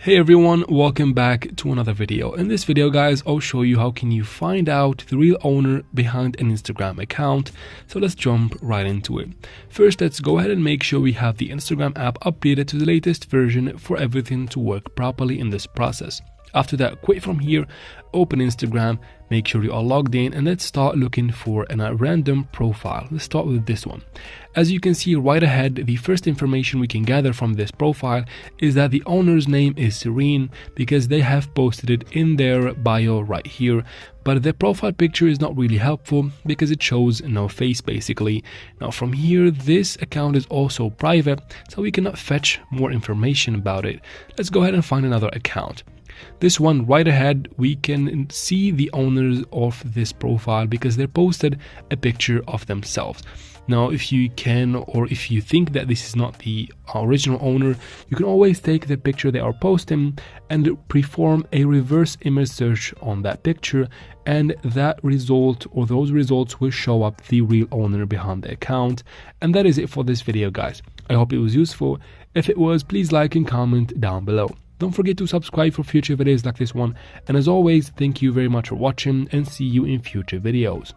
Hey everyone, welcome back to another video. In this video guys, I'll show you how can you find out the real owner behind an Instagram account. So let's jump right into it. First, let's go ahead and make sure we have the Instagram app updated to the latest version for everything to work properly in this process. After that, quit from here, open Instagram, make sure you are logged in, and let's start looking for a random profile. Let's start with this one. As you can see right ahead, the first information we can gather from this profile is that the owner's name is Serene because they have posted it in their bio right here. But the profile picture is not really helpful because it shows no face basically. Now from here, this account is also private, so we cannot fetch more information about it. Let's go ahead and find another account. This one right ahead, we can see the owners of this profile because they posted a picture of themselves. Now if you can, or if you think that this is not the original owner, you can always take the picture they are posting and perform a reverse image search on that picture, and that result or those results will show up the real owner behind the account. And that is it for this video guys. I hope it was useful. If it was, please like and comment down below. Don't forget to subscribe for future videos like this one, and as always, thank you very much for watching and see you in future videos.